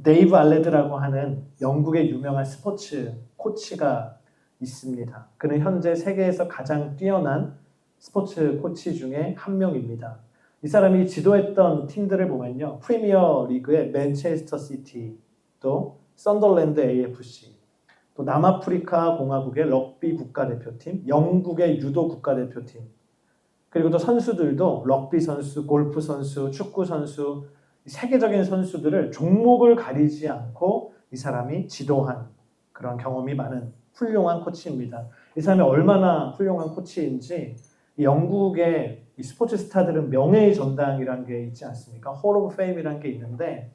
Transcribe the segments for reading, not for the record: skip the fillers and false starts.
데이브 알레드라고 하는 영국의 유명한 스포츠 코치가 있습니다. 그는 현재 세계에서 가장 뛰어난 스포츠 코치 중에 한 명입니다. 이 사람이 지도했던 팀들을 보면요. 프리미어 리그의 맨체스터 시티, 또 썬더랜드 AFC, 또 남아프리카 공화국의 럭비 국가대표팀, 영국의 유도 국가대표팀, 그리고 또 선수들도 럭비 선수, 골프 선수, 축구 선수, 세계적인 선수들을 종목을 가리지 않고 이 사람이 지도한 그런 경험이 많은 훌륭한 코치입니다. 이 사람이 얼마나 훌륭한 코치인지 영국의 이 스포츠 스타들은 명예의 전당이라는 게 있지 않습니까? 홀 오브 페임이라는 게 있는데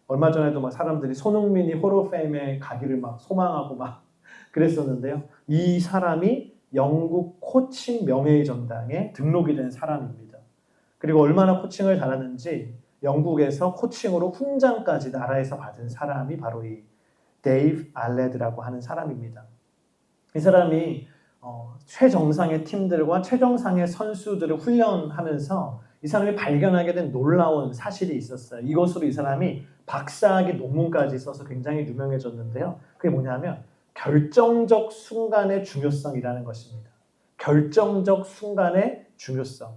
얼마 전에도 막 사람들이 손흥민이 홀 오브 페임에 가기를 막 소망하고 막 그랬었는데요. 이 사람이 영국 코칭 명예의 전당에 등록이 된 사람입니다. 그리고 얼마나 코칭을 잘하는지 영국에서 코칭으로 훈장까지 나라에서 받은 사람이 바로 이 데이브 알레드라고 하는 사람입니다. 이 사람이 최정상의 팀들과 최정상의 선수들을 훈련하면서 이 사람이 발견하게 된 놀라운 사실이 있었어요. 이것으로 이 사람이 박사학위 논문까지 써서 굉장히 유명해졌는데요. 그게 뭐냐면 결정적 순간의 중요성이라는 것입니다. 결정적 순간의 중요성.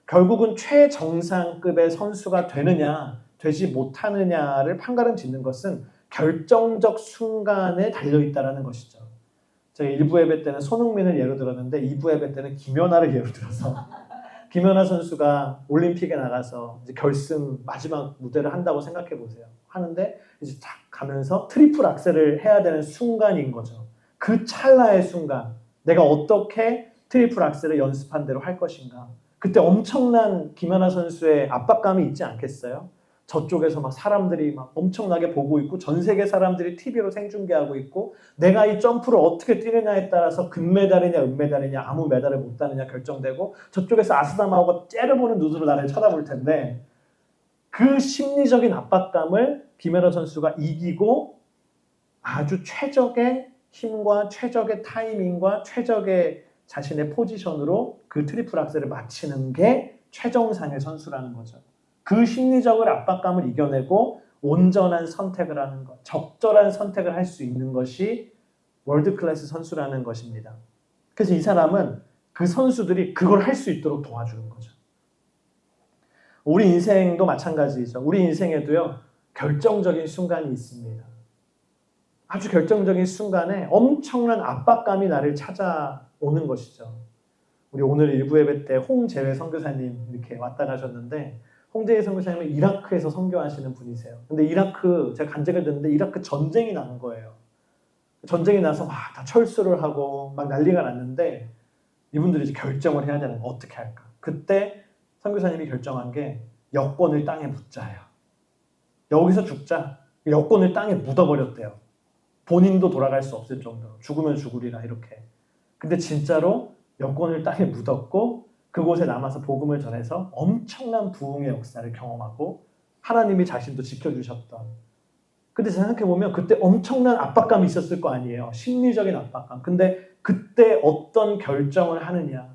결국은 최정상급의 선수가 되느냐, 되지 못하느냐를 판가름 짓는 것은 결정적 순간에 달려있다는 것이죠. 제가 1부 예배 때는 손흥민을 예로 들었는데 2부 예배 때는 김연아를 예로 들어서 김연아 선수가 올림픽에 나가서 이제 결승 마지막 무대를 한다고 생각해 보세요. 하는데 이제 딱 가면서 트리플 악셀을 해야 되는 순간인 거죠. 그 찰나의 순간, 내가 어떻게 트리플 악셀을 연습한 대로 할 것인가. 그때 엄청난 김연아 선수의 압박감이 있지 않겠어요? 저쪽에서 막 사람들이 막 엄청나게 보고 있고 전 세계 사람들이 TV로 생중계하고 있고 내가 이 점프를 어떻게 뛰느냐에 따라서 금메달이냐 은메달이냐 아무 메달을 못 따느냐 결정되고 저쪽에서 아스담하고 째려보는 눈으로 나를 쳐다볼 텐데 그 심리적인 압박감을 김연아 선수가 이기고 아주 최적의 힘과 최적의 타이밍과 최적의 자신의 포지션으로 그 트리플 악셀을 마치는 게 최정상의 선수라는 거죠. 그 심리적인 압박감을 이겨내고 온전한 선택을 하는 것, 적절한 선택을 할 수 있는 것이 월드 클래스 선수라는 것입니다. 그래서 이 사람은 그 선수들이 그걸 할 수 있도록 도와주는 거죠. 우리 인생도 마찬가지죠. 우리 인생에도요, 결정적인 순간이 있습니다. 아주 결정적인 순간에 엄청난 압박감이 나를 찾아오는 것이죠. 우리 오늘 일부 예배 때 홍재회 선교사님 이렇게 왔다 가셨는데 홍재회 선교사님은 이라크에서 선교하시는 분이세요. 근데 이라크 제가 간증을 듣는데 이라크 전쟁이 난 거예요. 전쟁이 나서 막 다 철수를 하고 막 난리가 났는데 이분들이 이제 결정을 해야 되는 거 어떻게 할까? 그때 선교사님이 결정한 게 여권을 땅에 묻자예요. 여기서 죽자. 여권을 땅에 묻어버렸대요. 본인도 돌아갈 수 없을 정도로 죽으면 죽으리라 이렇게. 근데 진짜로 여권을 땅에 묻었고 그곳에 남아서 복음을 전해서 엄청난 부흥의 역사를 경험하고 하나님이 자신도 지켜주셨던. 근데 생각해보면 그때 엄청난 압박감이 있었을 거 아니에요. 심리적인 압박감. 근데 그때 어떤 결정을 하느냐.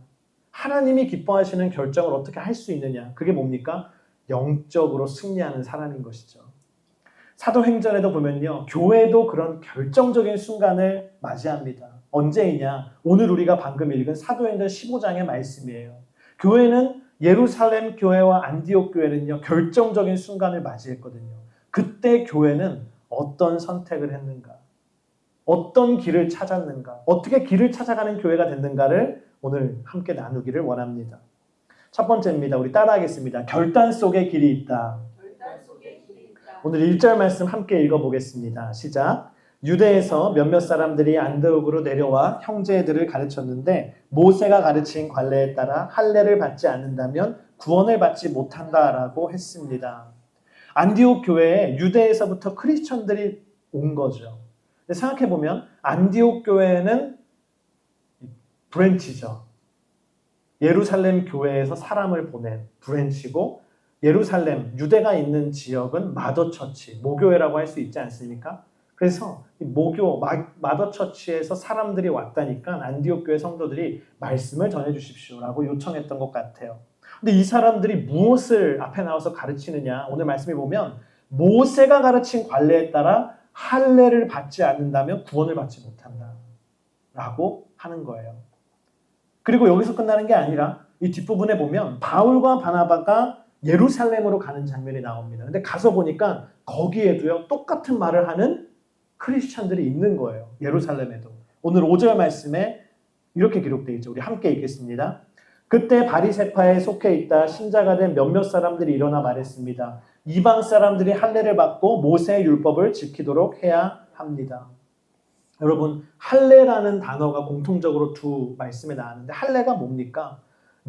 하나님이 기뻐하시는 결정을 어떻게 할 수 있느냐. 그게 뭡니까? 영적으로 승리하는 사람인 것이죠. 사도행전에도 보면요. 교회도 그런 결정적인 순간을 맞이합니다. 언제이냐? 오늘 우리가 방금 읽은 사도행전 15장의 말씀이에요. 교회는 예루살렘 교회와 안디옥 교회는요. 결정적인 순간을 맞이했거든요. 그때 교회는 어떤 선택을 했는가? 어떤 길을 찾았는가? 어떻게 길을 찾아가는 교회가 됐는가를 오늘 함께 나누기를 원합니다. 첫 번째입니다. 우리 따라하겠습니다. 결단 속에 길이 있다. 오늘 1절 말씀 함께 읽어보겠습니다. 시작. 유대에서 몇몇 사람들이 안디옥으로 내려와 형제들을 가르쳤는데 모세가 가르친 관례에 따라 할례를 받지 않는다면 구원을 받지 못한다라고 했습니다. 안디옥 교회에 유대에서부터 크리스천들이 온 거죠. 근데 생각해보면 안디옥 교회는 브랜치죠. 예루살렘 교회에서 사람을 보낸 브랜치고 예루살렘, 유대가 있는 지역은 마더처치, 모교회라고 할 수 있지 않습니까? 그래서 모교, 마더처치에서 사람들이 왔다니까 안디옥 교회 성도들이 말씀을 전해주십시오라고 요청했던 것 같아요. 근데 이 사람들이 무엇을 앞에 나와서 가르치느냐? 오늘 말씀에 보면 모세가 가르친 관례에 따라 할례를 받지 않는다면 구원을 받지 못한다 라고 하는 거예요. 그리고 여기서 끝나는 게 아니라 이 뒷부분에 보면 바울과 바나바가 예루살렘으로 가는 장면이 나옵니다. 근데 가서 보니까 거기에도요 똑같은 말을 하는 크리스찬들이 있는 거예요. 예루살렘에도. 오늘 5절 말씀에 이렇게 기록되어 있죠. 우리 함께 읽겠습니다. 그때 바리새파에 속해 있다 신자가 된 몇몇 사람들이 일어나 말했습니다. 이방 사람들이 할례를 받고 모세의 율법을 지키도록 해야 합니다. 여러분, 할례라는 단어가 공통적으로 두 말씀에 나왔는데 할례가 뭡니까?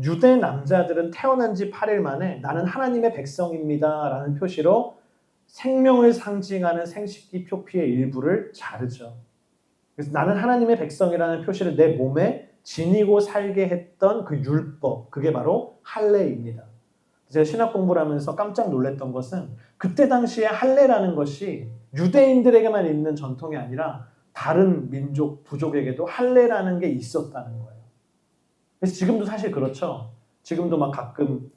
유대 남자들은 태어난 지 8일 만에 나는 하나님의 백성입니다 라는 표시로 생명을 상징하는 생식기 표피의 일부를 자르죠. 그래서 나는 하나님의 백성이라는 표시를 내 몸에 지니고 살게 했던 그 율법, 그게 바로 할례입니다. 제가 신학 공부를 하면서 깜짝 놀랐던 것은 그때 당시에 할례라는 것이 유대인들에게만 있는 전통이 아니라 다른 민족, 부족에게도 할례라는 게 있었다는 거예요. 그래서 지금도 사실 그렇죠. 지금도 막 가끔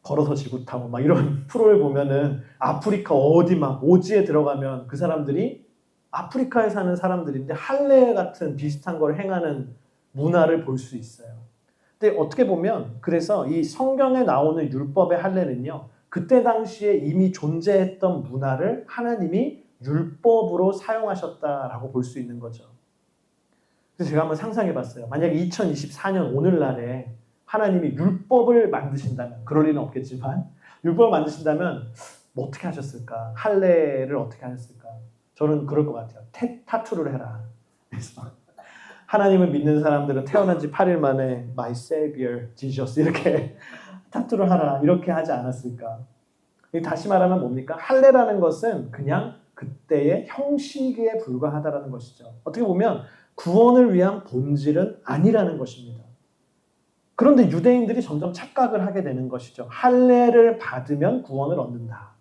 걸어서 지구 타고 막 이런 프로를 보면은 아프리카 어디 막 오지에 들어가면 그 사람들이 아프리카에 사는 사람들인데 할례 같은 비슷한 걸 행하는 문화를 볼 수 있어요. 근데 어떻게 보면 그래서 이 성경에 나오는 율법의 할례는요. 그때 당시에 이미 존재했던 문화를 하나님이 율법으로 사용하셨다라고 볼 수 있는 거죠. 그래서 제가 한번 상상해 봤어요. 만약에 2024년 오늘날에 하나님이 율법을 만드신다면, 그럴 리는 없겠지만 율법을 만드신다면 뭐 어떻게 하셨을까? 할례를 어떻게 하셨을까? 저는 그럴 것 같아요. 타투를 해라. 그래서 하나님을 믿는 사람들은 태어난 지 8일 만에 My Savior, Jesus 이렇게 타투를 하라 이렇게 하지 않았을까? 다시 말하면 뭡니까? 할례라는 것은 그냥 그때의 형식에 불과하다라는 것이죠. 어떻게 보면 구원을 위한 본질은 아니라는 것입니다. 그런데 유대인들이 점점 착각을 하게 되는 것이죠. 할례를 받으면 구원을 얻는다.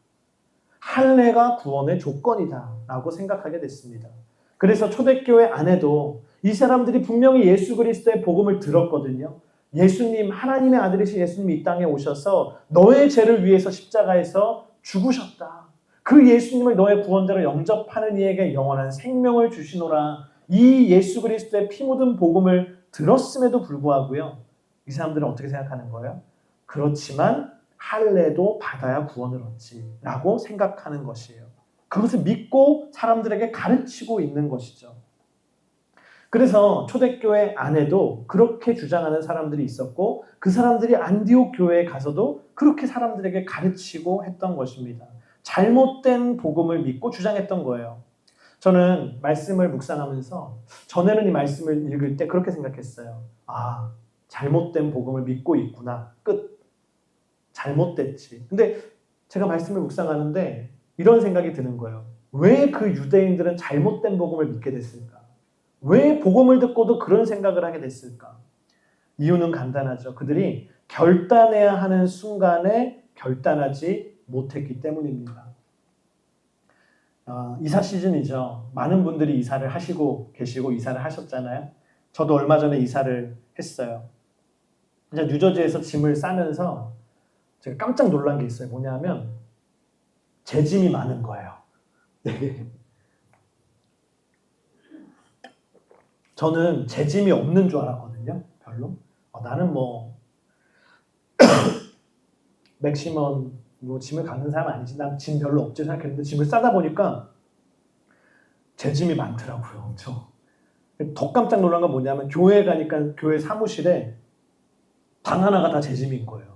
할례가 구원의 조건이다라고 생각하게 됐습니다. 그래서 초대교회 안에도 이 사람들이 분명히 예수 그리스도의 복음을 들었거든요. 예수님, 하나님의 아들이신 예수님이 이 땅에 오셔서 너의 죄를 위해서 십자가에서 죽으셨다. 그 예수님을 너의 구원자로 영접하는 이에게 영원한 생명을 주시노라. 이 예수 그리스도의 피 묻은 복음을 들었음에도 불구하고요. 이 사람들은 어떻게 생각하는 거예요? 그렇지만 할례도 받아야 구원을 얻지라고 생각하는 것이에요. 그것을 믿고 사람들에게 가르치고 있는 것이죠. 그래서 초대교회 안에도 그렇게 주장하는 사람들이 있었고 그 사람들이 안디옥 교회에 가서도 그렇게 사람들에게 가르치고 했던 것입니다. 잘못된 복음을 믿고 주장했던 거예요. 저는 말씀을 묵상하면서 전에는 이 말씀을 읽을 때 그렇게 생각했어요. 아, 잘못된 복음을 믿고 있구나. 끝. 잘못됐지. 근데 제가 말씀을 묵상하는데 이런 생각이 드는 거예요. 왜 그 유대인들은 잘못된 복음을 믿게 됐을까? 왜 복음을 듣고도 그런 생각을 하게 됐을까? 이유는 간단하죠. 그들이 결단해야 하는 순간에 결단하지 못했기 때문입니다. 이사 시즌이죠. 많은 분들이 이사를 하시고 계시고 이사를 하셨잖아요. 저도 얼마 전에 이사를 했어요. 이제 뉴저지에서 짐을 싸면서 제가 깜짝 놀란 게 있어요. 뭐냐면 제 짐이 많은 거예요. 네. 저는 제 짐이 없는 줄 알았거든요. 별로. 나는 뭐 맥시멈 짐을 갖는 사람 아니지. 난 짐 별로 없지 생각했는데 짐을 싸다 보니까 제 짐이 많더라고요. 엄청. 더 깜짝 놀란 건 뭐냐면 교회에 가니까 교회 사무실에 방 하나가 다 제 짐인 거예요.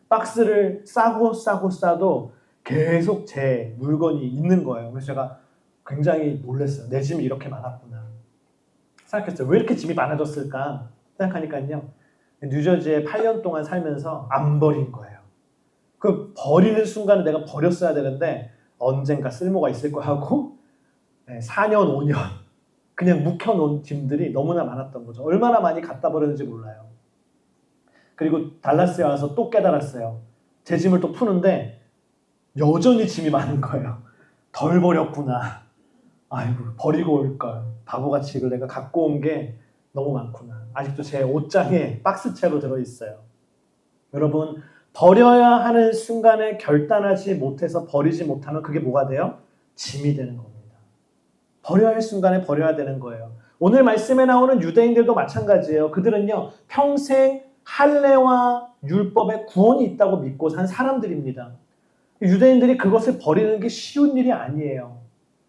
박스를 싸도 계속 제 물건이 있는 거예요. 그래서 제가 굉장히 놀랐어요. 내 짐이 이렇게 많았구나. 생각했어요. 왜 이렇게 짐이 많아졌을까 생각하니까요. 뉴저지에 8년 동안 살면서 안 버린 거예요. 그 버리는 순간에 내가 버렸어야 되는데 언젠가 쓸모가 있을 거 하고 4년, 5년 그냥 묵혀놓은 짐들이 너무나 많았던 거죠. 얼마나 많이 갖다 버렸는지 몰라요. 그리고 달라스에 와서 또 깨달았어요. 제 짐을 또 푸는데 여전히 짐이 많은 거예요. 덜 버렸구나. 아이고 버리고 올걸. 바보같이 이걸 내가 갖고 온 게 너무 많구나. 아직도 제 옷장에 박스채로 들어있어요. 여러분 버려야 하는 순간에 결단하지 못해서 버리지 못하면 그게 뭐가 돼요? 짐이 되는 겁니다. 버려야 할 순간에 버려야 되는 거예요. 오늘 말씀에 나오는 유대인들도 마찬가지예요. 그들은요, 평생 할례와 율법에 구원이 있다고 믿고 산 사람들입니다. 유대인들이 그것을 버리는 게 쉬운 일이 아니에요.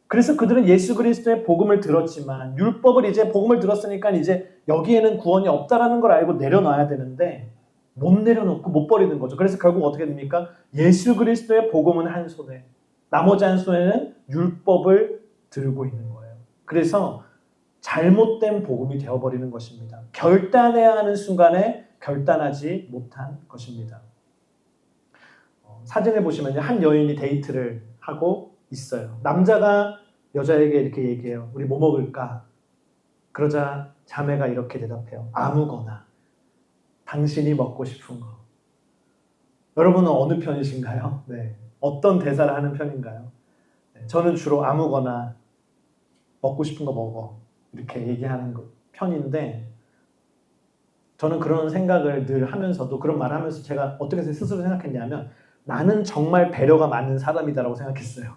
그래서 그들은 예수 그리스도의 복음을 들었지만 율법을 이제 복음을 들었으니까 이제 여기에는 구원이 없다라는 걸 알고 내려놔야 되는데 못 내려놓고 못 버리는 거죠. 그래서 결국 어떻게 됩니까? 예수 그리스도의 복음은 한 손에, 나머지 한 손에는 율법을 들고 있는 거예요. 그래서 잘못된 복음이 되어버리는 것입니다. 결단해야 하는 순간에 결단하지 못한 것입니다. 사진을 보시면 한 여인이 데이트를 하고 있어요. 남자가 여자에게 이렇게 얘기해요. 우리 뭐 먹을까? 그러자 자매가 이렇게 대답해요. 아무거나. 당신이 먹고 싶은 거. 여러분은 어느 편이신가요? 네. 어떤 대사를 하는 편인가요? 네. 저는 주로 아무거나 먹고 싶은 거 먹어. 이렇게 얘기하는 편인데 저는 그런 생각을 늘 하면서도 그런 말을 하면서 제가 어떻게 스스로 생각했냐면 나는 정말 배려가 많은 사람이다라고 생각했어요.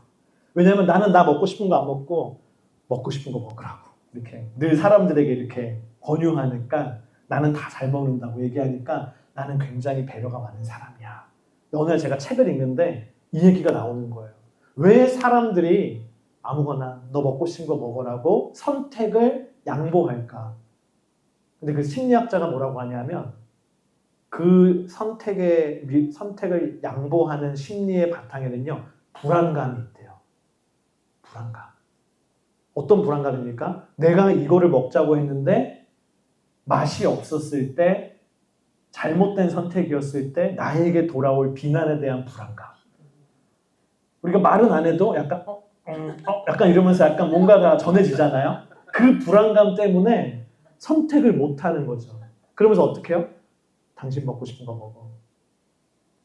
왜냐하면 나는 나 먹고 싶은 거 안 먹고 먹고 싶은 거 먹으라고 이렇게 늘 사람들에게 이렇게 권유하니까 나는 다 잘 먹는다고 얘기하니까 나는 굉장히 배려가 많은 사람이야. 어느 날 제가 책을 읽는데 이 얘기가 나오는 거예요. 왜 사람들이 아무거나 너 먹고 싶은 거 먹으라고 선택을 양보할까? 근데 그 심리학자가 뭐라고 하냐면 그 선택을 양보하는 심리의 바탕에는요, 불안감이 있대요. 불안감. 어떤 불안감입니까? 내가 이거를 먹자고 했는데 맛이 없었을 때, 잘못된 선택이었을 때 나에게 돌아올 비난에 대한 불안감. 우리가 말은 안 해도 약간 약간 이러면서 약간 뭔가가 전해지잖아요. 그 불안감 때문에 선택을 못 하는 거죠. 그러면서 어떻게 해요? 당신 먹고 싶은 거 먹어.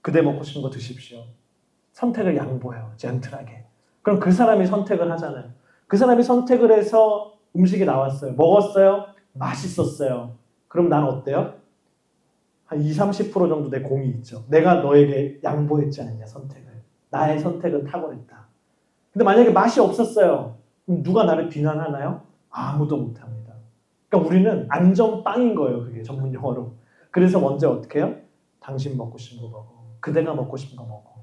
그대 먹고 싶은 거 드십시오. 선택을 양보해요. 젠틀하게. 그럼 그 사람이 선택을 하잖아요. 그 사람이 선택을 해서 음식이 나왔어요. 먹었어요. 맛있었어요. 그럼 난 어때요? 한 20, 30% 정도 내 공이 있죠. 내가 너에게 양보했지 않느냐, 선택을. 나의 선택은 탁월했다. 근데 만약에 맛이 없었어요. 그럼 누가 나를 비난하나요? 아무도 못합니다. 그러니까 우리는 안전빵인 거예요. 그게 전문 용어로. 그래서 먼저 어떻게 해요? 당신 먹고 싶은 거 먹어. 그대가 먹고 싶은 거 먹어.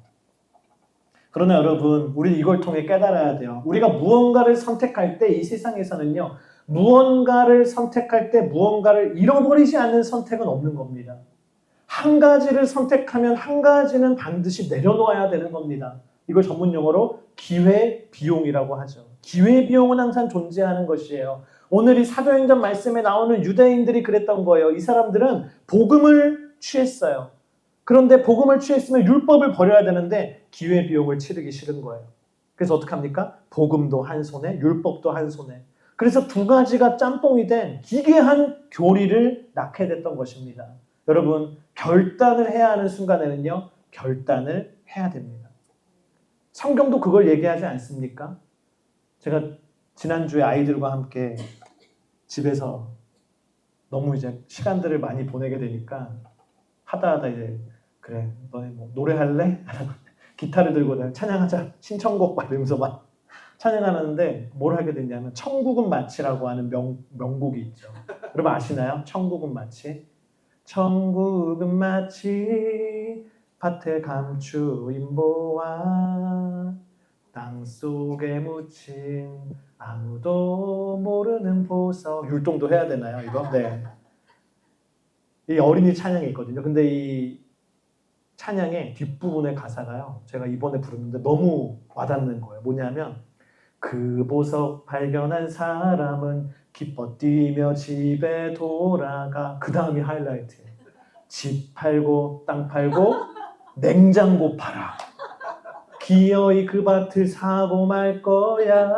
그러나 여러분, 우리 이걸 통해 깨달아야 돼요. 우리가 무언가를 선택할 때 이 세상에서는요. 무언가를 선택할 때 무언가를 잃어버리지 않는 선택은 없는 겁니다. 한 가지를 선택하면 한 가지는 반드시 내려놓아야 되는 겁니다. 이걸 전문 용어로 기회비용이라고 하죠. 기회비용은 항상 존재하는 것이에요. 오늘 이 사도행전 말씀에 나오는 유대인들이 그랬던 거예요. 이 사람들은 복음을 취했어요. 그런데 복음을 취했으면 율법을 버려야 되는데 기회비용을 치르기 싫은 거예요. 그래서 어떡합니까? 복음도 한 손에 율법도 한 손에. 그래서 두 가지가 짬뽕이 된 기괴한 교리를 낳게 됐던 것입니다. 여러분, 결단을 해야 하는 순간에는요, 결단을 해야 됩니다. 성경도 그걸 얘기하지 않습니까? 제가 지난주에 아이들과 함께 집에서 너무 이제 시간들을 많이 보내게 되니까 하다 이제 그래, 너네 뭐 노래할래? 기타를 들고 찬양하자, 신청곡 막 이러면서 막 찬양하는데 뭘 하게 됐냐면 천국은 마치라고 하는 명곡이 있죠. 여러분 아시나요? 천국은 마치? 천국은 마치 밭에 감추인 보화 땅속에 묻힌 아무도 모르는 보석. 율동도 해야 되나요 이거? 네. 이 어린이 찬양이 있거든요. 근데 이 찬양의 뒷부분의 가사가요. 제가 이번에 부르는데 너무 와닿는 거예요. 뭐냐면 그 보석 발견한 사람은 기뻐 뛰며 집에 돌아가. 그 다음이 하이라이트예요. 집 팔고 땅 팔고 냉장고 팔아. 기어이 그 밭을 사고 말 거야.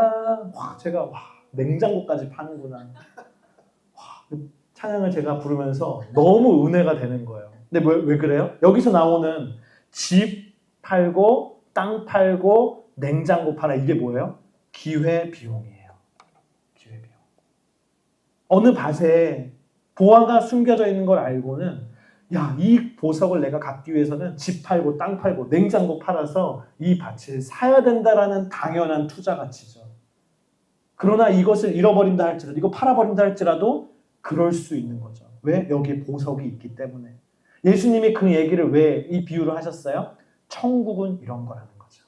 와, 제가 냉장고까지 파는구나. 와, 찬양을 제가 부르면서 너무 은혜가 되는 거예요. 근데 왜 그래요? 여기서 나오는 집 팔고 땅 팔고 냉장고 팔아. 이게 뭐예요? 기회비용이에요. 기회비용. 어느 밭에 보화가 숨겨져 있는 걸 알고는 야, 이 보석을 내가 갖기 위해서는 집 팔고 땅 팔고 냉장고 팔아서 이 밭을 사야 된다라는 당연한 투자 가치죠. 그러나 이것을 잃어버린다 할지라도, 이거 팔아버린다 할지라도 그럴 수 있는 거죠. 왜? 여기 보석이 있기 때문에. 예수님이 그 얘기를 왜 이 비유를 하셨어요? 천국은 이런 거라는 거죠.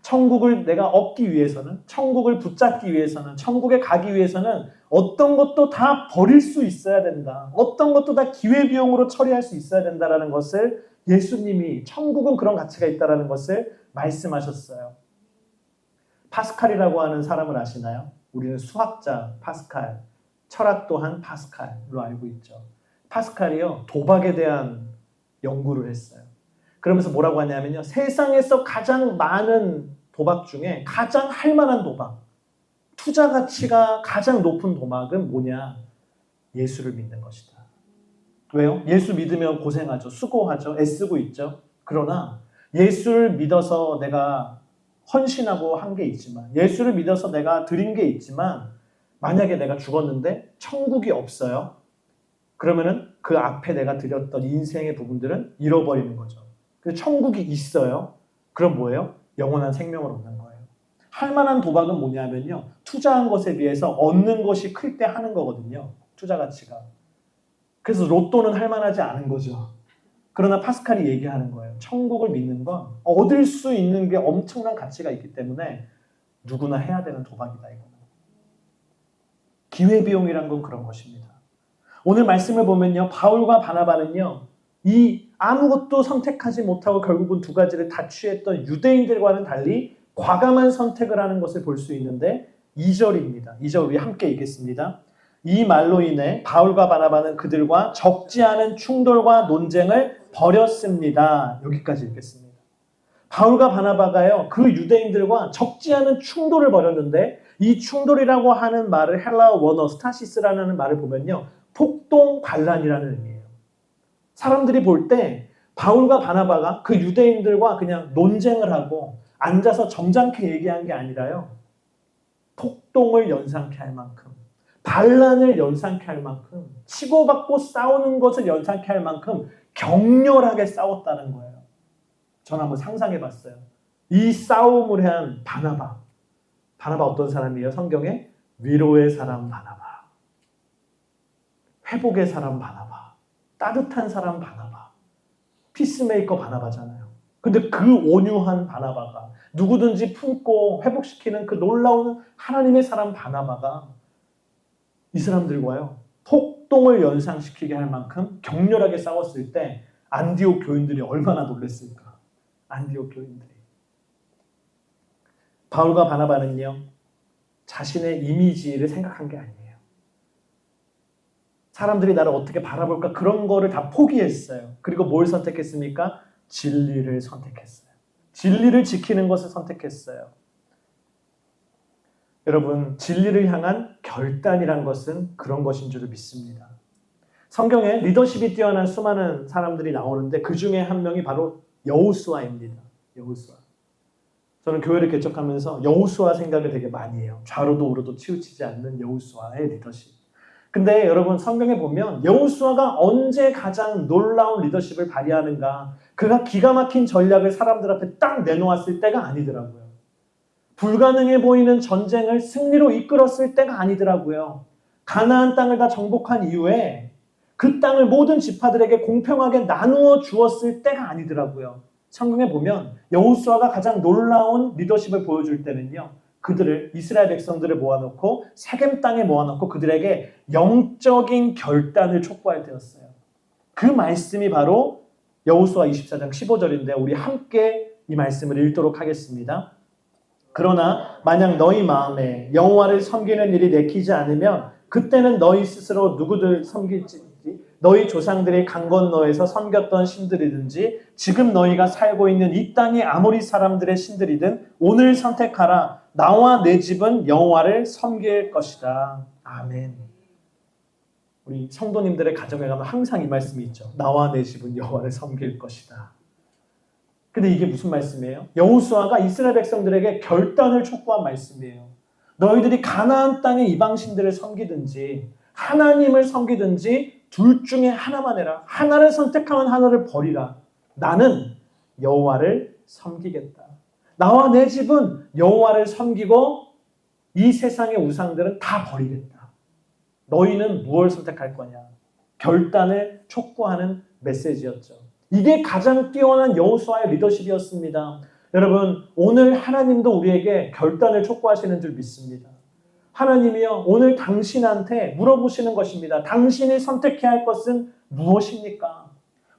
천국을 내가 얻기 위해서는, 천국을 붙잡기 위해서는, 천국에 가기 위해서는 어떤 것도 다 버릴 수 있어야 된다. 어떤 것도 다 기회비용으로 처리할 수 있어야 된다라는 것을 예수님이, 천국은 그런 가치가 있다라는 것을 말씀하셨어요. 파스칼이라고 하는 사람을 아시나요? 우리는 수학자 파스칼, 철학 또한 파스칼로 알고 있죠. 파스칼이요, 도박에 대한 연구를 했어요. 그러면서 뭐라고 하냐면요, 세상에서 가장 많은 도박 중에 가장 할 만한 도박, 투자 가치가 가장 높은 도박은 뭐냐? 예수를 믿는 것이다. 왜요? 예수 믿으면 고생하죠. 수고하죠. 애쓰고 있죠. 그러나 예수를 믿어서 내가 헌신하고 한 게 있지만, 예수를 믿어서 내가 드린 게 있지만, 만약에 내가 죽었는데 천국이 없어요. 그러면은 그 앞에 내가 드렸던 인생의 부분들은 잃어버리는 거죠. 그래서 천국이 있어요. 그럼 뭐예요? 영원한 생명을 얻는 거예요. 할 만한 도박은 뭐냐면요, 투자한 것에 비해서 얻는 것이 클 때 하는 거거든요. 투자 가치가. 그래서 로또는 할 만하지 않은 거죠. 그러나 파스칼이 얘기하는 거예요. 천국을 믿는 건 얻을 수 있는 게 엄청난 가치가 있기 때문에 누구나 해야 되는 도박이다, 이거는. 기회비용이란 건 그런 것입니다. 오늘 말씀을 보면요, 바울과 바나바는요, 이 아무것도 선택하지 못하고 결국은 두 가지를 다 취했던 유대인들과는 달리 과감한 선택을 하는 것을 볼 수 있는데, 2절입니다. 2절 우리 함께 읽겠습니다. 이 말로 인해 바울과 바나바는 그들과 적지 않은 충돌과 논쟁을 벌였습니다. 여기까지 읽겠습니다. 바울과 바나바가요, 그 유대인들과 적지 않은 충돌을 벌였는데, 이 충돌이라고 하는 말을 헬라어 원어 스타시스라는 말을 보면요, 폭동 반란이라는 의미예요. 사람들이 볼 때 바울과 바나바가 그 유대인들과 그냥 논쟁을 하고 앉아서 점잖게 얘기한 게 아니라요, 폭동을 연상케 할 만큼, 반란을 연상케 할 만큼, 치고받고 싸우는 것을 연상케 할 만큼 격렬하게 싸웠다는 거예요. 저는 한번 상상해 봤어요. 이 싸움을 한 바나바. 바나바 어떤 사람이에요? 성경에 위로의 사람 바나바, 회복의 사람 바나바, 따뜻한 사람 바나바, 피스메이커 바나바잖아요. 근데 그 온유한 바나바가, 누구든지 품고 회복시키는 그 놀라운 하나님의 사람 바나바가 이 사람들과요, 폭동을 연상시키게 할 만큼 격렬하게 싸웠을 때 안디옥 교인들이 얼마나 놀랐을까. 안디옥 교인들이. 바울과 바나바는요, 자신의 이미지를 생각한 게 아니에요. 사람들이 나를 어떻게 바라볼까, 그런 거를 다 포기했어요. 그리고 뭘 선택했습니까? 진리를 선택했어요. 진리를 지키는 것을 선택했어요. 여러분, 진리를 향한 결단이란 것은 그런 것인 줄 믿습니다. 성경에 리더십이 뛰어난 수많은 사람들이 나오는데 그 중에 한 명이 바로 여호수아입니다. 여호수아. 저는 교회를 개척하면서 여호수아 생각을 되게 많이 해요. 좌로도 우로도 치우치지 않는 여호수아의 리더십. 근데 여러분, 성경에 보면 여호수아가 언제 가장 놀라운 리더십을 발휘하는가, 그가 기가 막힌 전략을 사람들 앞에 딱 내놓았을 때가 아니더라고요. 불가능해 보이는 전쟁을 승리로 이끌었을 때가 아니더라고요. 가나안 땅을 다 정복한 이후에 그 땅을 모든 지파들에게 공평하게 나누어 주었을 때가 아니더라고요. 성경에 보면 여호수아가 가장 놀라운 리더십을 보여줄 때는요, 그들을, 이스라엘 백성들을 모아놓고 세겜 땅에 모아놓고 그들에게 영적인 결단을 촉구할 때였어요. 그 말씀이 바로 여호수아 24장 15절인데 우리 함께 이 말씀을 읽도록 하겠습니다. 그러나 만약 너희 마음에 여호와를 섬기는 일이 내키지 않으면 그때는 너희 스스로 누구들 섬길지, 너희 조상들이 강 건너에서 섬겼던 신들이든지 지금 너희가 살고 있는 이 땅의 아모리 사람들의 신들이든 오늘 선택하라. 나와 내 집은 여호와를 섬길 것이다. 아멘. 우리 성도님들의 가정에 가면 항상 이 말씀이 있죠. 나와 내 집은 여호와를 섬길 것이다. 근데 이게 무슨 말씀이에요? 여호수아가 이스라엘 백성들에게 결단을 촉구한 말씀이에요. 너희들이 가나안 땅의 이방신들을 섬기든지 하나님을 섬기든지 둘 중에 하나만 해라. 하나를 선택하면 하나를 버리라. 나는 여호와를 섬기겠다. 나와 내 집은 여호와를 섬기고 이 세상의 우상들은 다 버리겠다. 너희는 무엇을 선택할 거냐? 결단을 촉구하는 메시지였죠. 이게 가장 뛰어난 여호수아의 리더십이었습니다. 여러분, 오늘 하나님도 우리에게 결단을 촉구하시는 줄 믿습니다. 하나님이요, 오늘 당신한테 물어보시는 것입니다. 당신이 선택해야 할 것은 무엇입니까?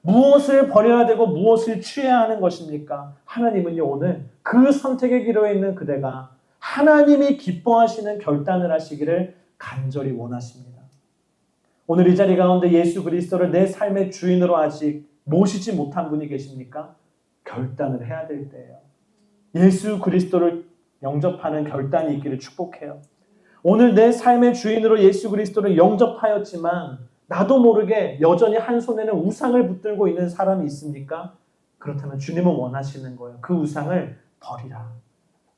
무엇을 버려야 되고 무엇을 취해야 하는 것입니까? 하나님은요, 오늘 그 선택의 기로에 있는 그대가 하나님이 기뻐하시는 결단을 하시기를 간절히 원하십니다. 오늘 이 자리 가운데 예수 그리스도를 내 삶의 주인으로 아직 모시지 못한 분이 계십니까? 결단을 해야 될 때예요. 예수 그리스도를 영접하는 결단이 있기를 축복해요. 오늘 내 삶의 주인으로 예수 그리스도를 영접하였지만 나도 모르게 여전히 한 손에는 우상을 붙들고 있는 사람이 있습니까? 그렇다면 주님은 원하시는 거예요. 그 우상을 버리라.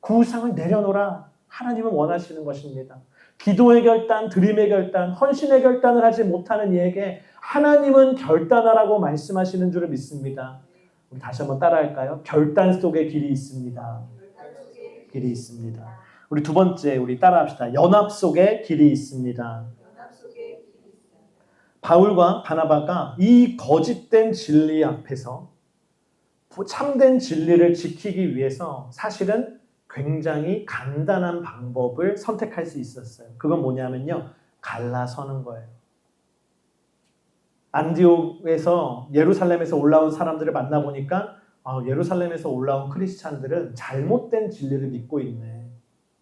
그 우상을 내려놓으라. 하나님은 원하시는 것입니다. 기도의 결단, 드림의 결단, 헌신의 결단을 하지 못하는 이에게 하나님은 결단하라고 말씀하시는 줄을 믿습니다. 우리 다시 한번 따라할까요? 결단 속에 길이 있습니다. 길이 있습니다. 우리 두 번째, 우리 따라합시다. 연합 속에 길이 있습니다. 바울과 바나바가 이 거짓된 진리 앞에서 참된 진리를 지키기 위해서 사실은 굉장히 간단한 방법을 선택할 수 있었어요. 그건 뭐냐면요, 갈라서는 거예요. 안디옥에서 예루살렘에서 올라온 사람들을 만나보니까 예루살렘에서 올라온 크리스찬들은 잘못된 진리를 믿고 있네.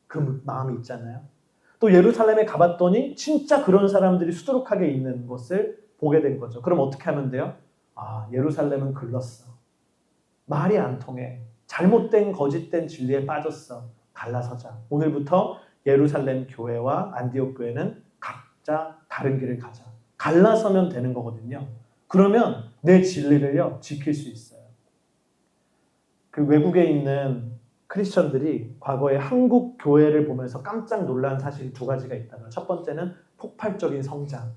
그 마음이 있잖아요. 또 예루살렘에 가봤더니 진짜 그런 사람들이 수두룩하게 있는 것을 보게 된 거죠. 그럼 어떻게 하면 돼요? 예루살렘은 글렀어. 말이 안 통해. 잘못된 거짓된 진리에 빠졌어. 갈라서자. 오늘부터 예루살렘 교회와 안디옥 교회는 각자 다른 길을 가자. 갈라서면 되는 거거든요. 그러면 내 진리를요 지킬 수 있어요. 그 외국에 있는 크리스천들이 과거에 한국 교회를 보면서 깜짝 놀란 사실이 두 가지가 있다고요. 첫 번째는 폭발적인 성장.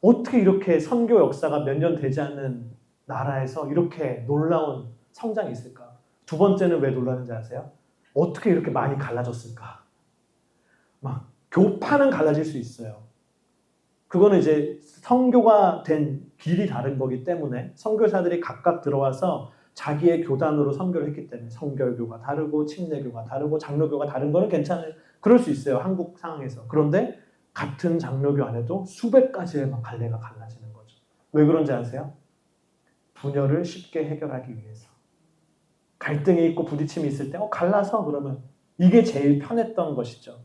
어떻게 이렇게 선교 역사가 몇 년 되지 않는 나라에서 이렇게 놀라운 성장이 있을까? 두 번째는 왜 놀라는지 아세요? 어떻게 이렇게 많이 갈라졌을까? 막 교파는 갈라질 수 있어요. 그거는 이제 선교가 된 길이 다른 거기 때문에 선교사들이 각각 들어와서 자기의 교단으로 선교를 했기 때문에 성결교가 다르고 침례교가 다르고 장로교가 다른 거는 괜찮아요. 그럴 수 있어요. 한국 상황에서. 그런데 같은 장로교 안에도 수백 가지의 갈래가 갈라지는 거죠. 왜 그런지 아세요? 분열을 쉽게 해결하기 위해서. 갈등이 있고 부딪힘이 있을 때 갈라서 그러면 이게 제일 편했던 것이죠.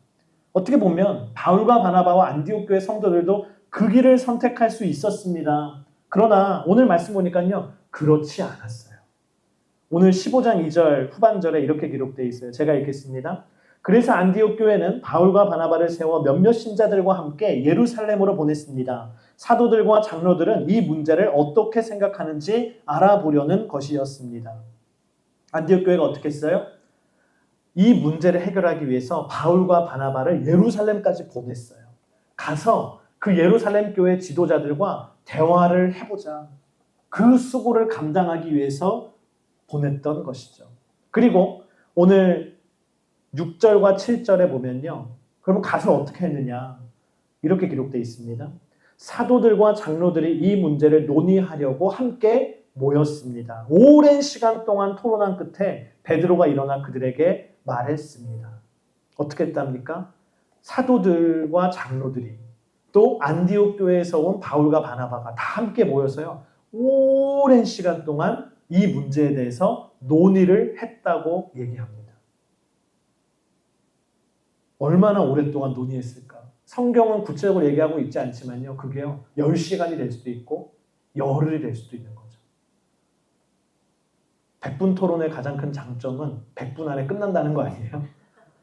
어떻게 보면 바울과 바나바와 안디옥 교회 성도들도 그 길을 선택할 수 있었습니다. 그러나 오늘 말씀 보니까요. 그렇지 않았어요. 오늘 15장 2절 후반절에 이렇게 기록되어 있어요. 제가 읽겠습니다. 그래서 안디옥 교회는 바울과 바나바를 세워 몇몇 신자들과 함께 예루살렘으로 보냈습니다. 사도들과 장로들은 이 문제를 어떻게 생각하는지 알아보려는 것이었습니다. 안디옥 교회가 어떻게 했어요? 이 문제를 해결하기 위해서 바울과 바나바를 예루살렘까지 보냈어요. 가서 그 예루살렘 교회 지도자들과 대화를 해보자. 그 수고를 감당하기 위해서 보냈던 것이죠. 그리고 오늘 6절과 7절에 보면요. 그러면 가서 어떻게 했느냐? 이렇게 기록되어 있습니다. 사도들과 장로들이 이 문제를 논의하려고 함께 모였습니다. 오랜 시간 동안 토론한 끝에 베드로가 일어나 그들에게 말했습니다. 어떻게 했답니까? 사도들과 장로들이 또 안디옥 교회에서 온 바울과 바나바가 다 함께 모여서요. 오랜 시간 동안 이 문제에 대해서 논의를 했다고 얘기합니다. 얼마나 오랫동안 논의했을까? 성경은 구체적으로 얘기하고 있지 않지만요. 그게요. 10시간이 될 수도 있고 열흘이 될 수도 있는 거죠. 100분 토론의 가장 큰 장점은 100분 안에 끝난다는 거 아니에요?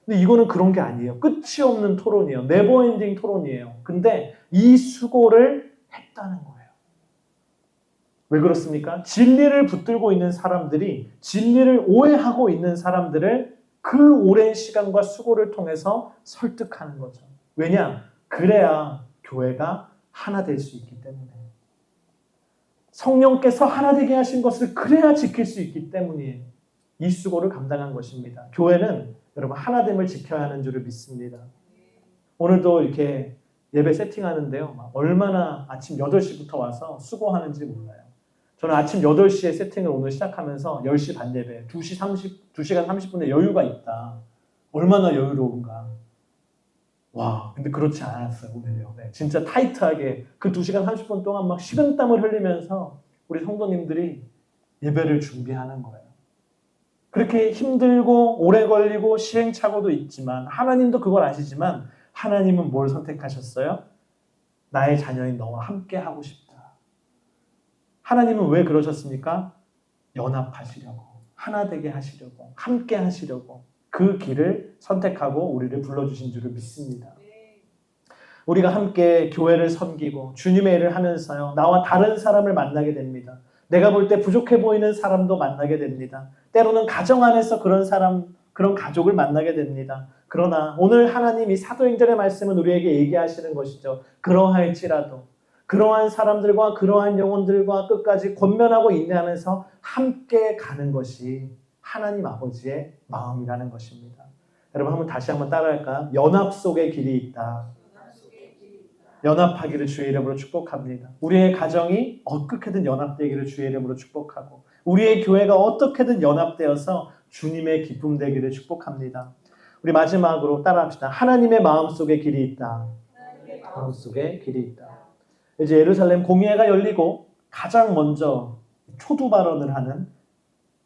근데 이거는 그런 게 아니에요. 끝이 없는 토론이에요. 네버엔딩 토론이에요. 근데 이 수고를 했다는 거예요. 왜 그렇습니까? 진리를 붙들고 있는 사람들이 진리를 오해하고 있는 사람들을 그 오랜 시간과 수고를 통해서 설득하는 거죠. 왜냐? 그래야 교회가 하나 될 수 있기 때문에. 성령께서 하나 되게 하신 것을 그래야 지킬 수 있기 때문이에요. 이 수고를 감당한 것입니다. 교회는 여러분 하나됨을 지켜야 하는 줄을 믿습니다. 오늘도 이렇게 예배 세팅하는데요. 얼마나 아침 8시부터 와서 수고하는지 몰라요. 저는 아침 8시에 세팅을 오늘 시작하면서 10시 반 예배, 2시간 30분의 여유가 있다. 얼마나 여유로운가. 와, 근데 그렇지 않았어요, 오늘요. 네, 진짜 타이트하게 그 2시간 30분 동안 막 식은땀을 흘리면서 우리 성도님들이 예배를 준비하는 거예요. 그렇게 힘들고 오래 걸리고 시행착오도 있지만 하나님도 그걸 아시지만 하나님은 뭘 선택하셨어요? 나의 자녀인 너와 함께 하고 싶다. 하나님은 왜 그러셨습니까? 연합하시려고, 하나 되게 하시려고, 함께 하시려고 그 길을 선택하고 우리를 불러주신 줄을 믿습니다. 우리가 함께 교회를 섬기고 주님의 일을 하면서요, 나와 다른 사람을 만나게 됩니다. 내가 볼 때 부족해 보이는 사람도 만나게 됩니다. 때로는 가정 안에서 그런 사람, 그런 가족을 만나게 됩니다. 그러나 오늘 하나님이 사도행전의 말씀은 우리에게 얘기하시는 것이죠. 그러할지라도 그러한 사람들과 그러한 영혼들과 끝까지 권면하고 인내하면서 함께 가는 것이 하나님 아버지의 마음이라는 것입니다. 여러분 한번 다시 한번 따라할까요? 연합 속에 길이 있다. 연합하기를 주의 이름으로 축복합니다. 우리의 가정이 어떻게든 연합되기를 주의 이름으로 축복하고 우리의 교회가 어떻게든 연합되어서 주님의 기쁨 되기를 축복합니다. 우리 마지막으로 따라합시다. 하나님의 마음속에 길이 있다. 마음속에 길이 있다. 이제 예루살렘 공회가 열리고 가장 먼저 초두 발언을 하는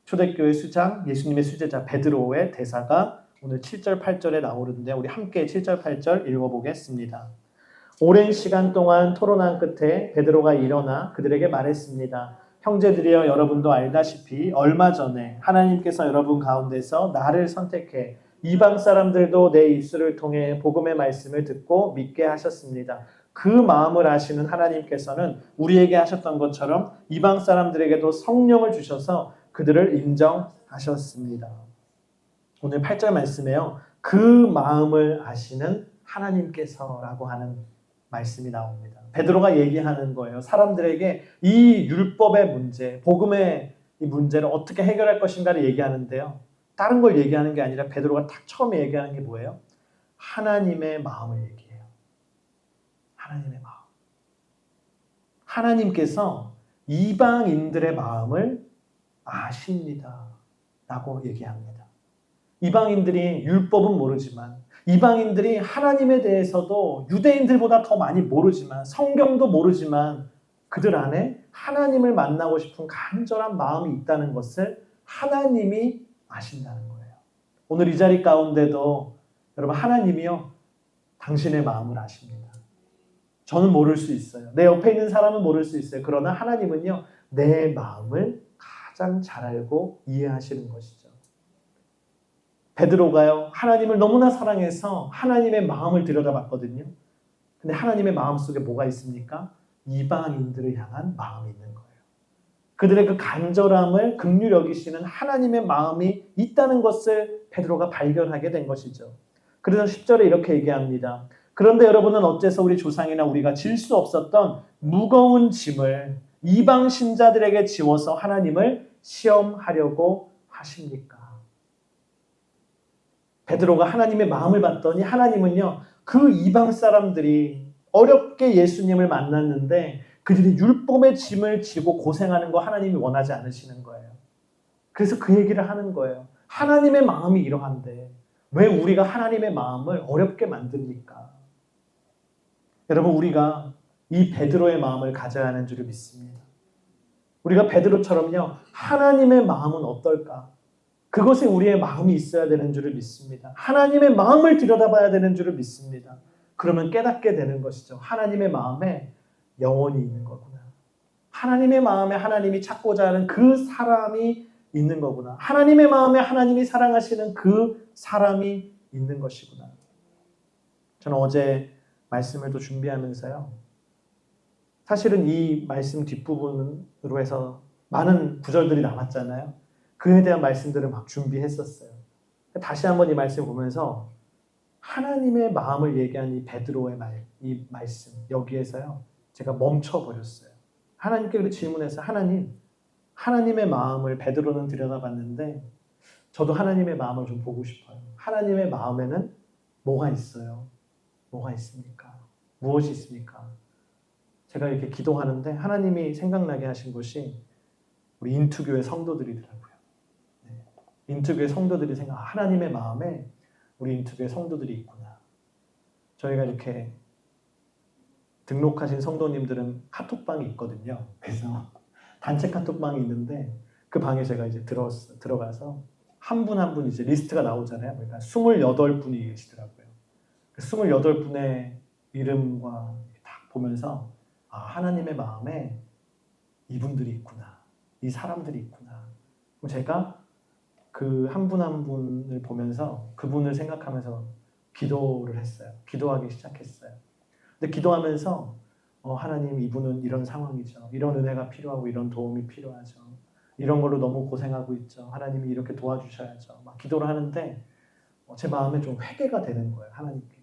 초대교회 수장, 예수님의 수제자 베드로의 대사가 오늘 7절, 8절에 나오는데 우리 함께 7절, 8절 읽어보겠습니다. 오랜 시간 동안 토론한 끝에 베드로가 일어나 그들에게 말했습니다. 형제들이여, 여러분도 알다시피 얼마 전에 하나님께서 여러분 가운데서 나를 선택해 이방 사람들도 내 입술을 통해 복음의 말씀을 듣고 믿게 하셨습니다. 그 마음을 아시는 하나님께서는 우리에게 하셨던 것처럼 이방 사람들에게도 성령을 주셔서 그들을 인정하셨습니다. 오늘 8절 말씀에요. 그 마음을 아시는 하나님께서라고 하는 말씀이 나옵니다. 베드로가 얘기하는 거예요. 사람들에게 이 율법의 문제, 복음의 이 문제를 어떻게 해결할 것인가를 얘기하는데요. 다른 걸 얘기하는 게 아니라 베드로가 딱 처음에 얘기하는 게 뭐예요? 하나님의 마음을 얘기해요. 하나님의 마음. 하나님께서 이방인들의 마음을 아십니다. 라고 얘기합니다. 이방인들이 율법은 모르지만 이방인들이 하나님에 대해서도 유대인들보다 더 많이 모르지만 성경도 모르지만 그들 안에 하나님을 만나고 싶은 간절한 마음이 있다는 것을 하나님이 아신다는 거예요. 오늘 이 자리 가운데도 여러분 하나님이요 당신의 마음을 아십니다. 저는 모를 수 있어요. 내 옆에 있는 사람은 모를 수 있어요. 그러나 하나님은요 내 마음을 가장 잘 알고 이해하시는 것이죠. 베드로가요 하나님을 너무나 사랑해서 하나님의 마음을 들여다봤거든요. 근데 하나님의 마음 속에 뭐가 있습니까? 이방인들을 향한 마음이 있는 거예요. 그들의 그 간절함을 긍휼히 여기시는 하나님의 마음이 있다는 것을 베드로가 발견하게 된 것이죠. 그래서 10절에 이렇게 얘기합니다. 그런데 여러분은 어째서 우리 조상이나 우리가 질 수 없었던 무거운 짐을 이방 신자들에게 지워서 하나님을 시험하려고 하십니까? 베드로가 하나님의 마음을 봤더니 하나님은요 그 이방 사람들이 어렵게 예수님을 만났는데 그들이 율법의 짐을 지고 고생하는 거 하나님이 원하지 않으시는 거예요. 그래서 그 얘기를 하는 거예요. 하나님의 마음이 이러한데 왜 우리가 하나님의 마음을 어렵게 만듭니까? 여러분 우리가 이 베드로의 마음을 가져야 하는 줄을 믿습니다. 우리가 베드로처럼요 하나님의 마음은 어떨까? 그것에 우리의 마음이 있어야 되는 줄을 믿습니다. 하나님의 마음을 들여다봐야 되는 줄을 믿습니다. 그러면 깨닫게 되는 것이죠. 하나님의 마음에 영혼이 있는 거구나. 하나님의 마음에 하나님이 찾고자 하는 그 사람이 있는 거구나. 하나님의 마음에 하나님이 사랑하시는 그 사람이 있는 것이구나. 저는 어제 말씀을 또 준비하면서요. 사실은 이 말씀 뒷부분으로 해서 많은 구절들이 남았잖아요. 그에 대한 말씀들을 막 준비했었어요. 다시 한번 이 말씀을 보면서 하나님의 마음을 얘기한 이 베드로의 이 말씀 여기에서요. 제가 멈춰버렸어요. 하나님께 그렇게 질문했어요. 하나님의 마음을 베드로는 들여다봤는데 저도 하나님의 마음을 좀 보고 싶어요. 하나님의 마음에는 뭐가 있어요? 뭐가 있습니까? 무엇이 있습니까? 제가 이렇게 기도하는데 하나님이 생각나게 하신 것이 우리 인투교회 성도들이더라고요. 네. 인투교회 성도들이 하나님의 마음에 우리 인투교회 성도들이 있구나. 저희가 이렇게 등록하신 성도님들은 카톡방이 있거든요. 그래서 단체 카톡방이 있는데 그 방에 제가 이제 들어가서 한 분 한 분 이제 리스트가 나오잖아요. 그러니까 28분이 계시더라고요. 그 28분의 이름과 딱 보면서 하나님의 마음에 이분들이 있구나. 이 사람들이 있구나. 그럼 제가 그 한 분 한 분을 보면서 그분을 생각하면서 기도를 했어요. 기도하기 시작했어요. 근데 기도하면서 하나님 이분은 이런 상황이죠. 이런 은혜가 필요하고 이런 도움이 필요하죠. 이런 걸로 너무 고생하고 있죠. 하나님이 이렇게 도와주셔야죠. 막 기도를 하는데 제 마음에 좀 회개가 되는 거예요. 하나님께.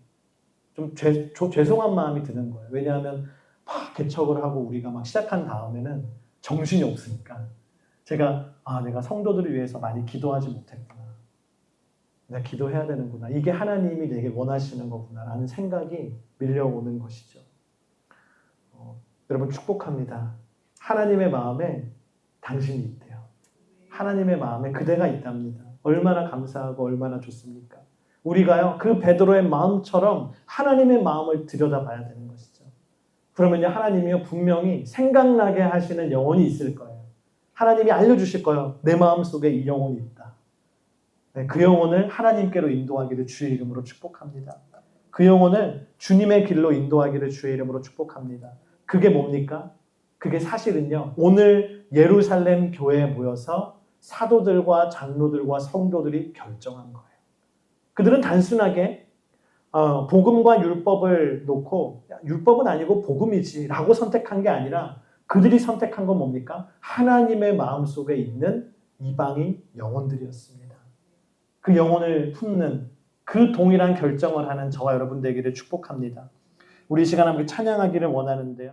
좀 죄송한 마음이 드는 거예요. 왜냐하면 막 개척을 하고 우리가 막 시작한 다음에는 정신이 없으니까 제가 내가 성도들을 위해서 많이 기도하지 못했구나. 내가 기도해야 되는구나. 이게 하나님이 내게 원하시는 거구나 라는 생각이 밀려오는 것이죠. 여러분 축복합니다. 하나님의 마음에 당신이 있대요. 하나님의 마음에 그대가 있답니다. 얼마나 감사하고 얼마나 좋습니까? 우리가요 그 베드로의 마음처럼 하나님의 마음을 들여다봐야 되는 것이죠. 그러면요 하나님이요 분명히 생각나게 하시는 영혼이 있을 거예요. 하나님이 알려주실 거예요. 내 마음속에 이 영혼이 있다. 네, 그 영혼을 하나님께로 인도하기를 주의 이름으로 축복합니다. 그 영혼을 주님의 길로 인도하기를 주의 이름으로 축복합니다. 그게 뭡니까? 그게 사실은요 오늘 예루살렘 교회에 모여서 사도들과 장로들과 성도들이 결정한 거예요. 그들은 단순하게 복음과 율법을 놓고 율법은 아니고 복음이지 라고 선택한 게 아니라 그들이 선택한 건 뭡니까? 하나님의 마음속에 있는 이방인 영혼들이었습니다. 그 영혼을 품는 그 동일한 결정을 하는 저와 여러분 되기를 축복합니다. 우리 이 시간 함께 찬양하기를 원하는데요.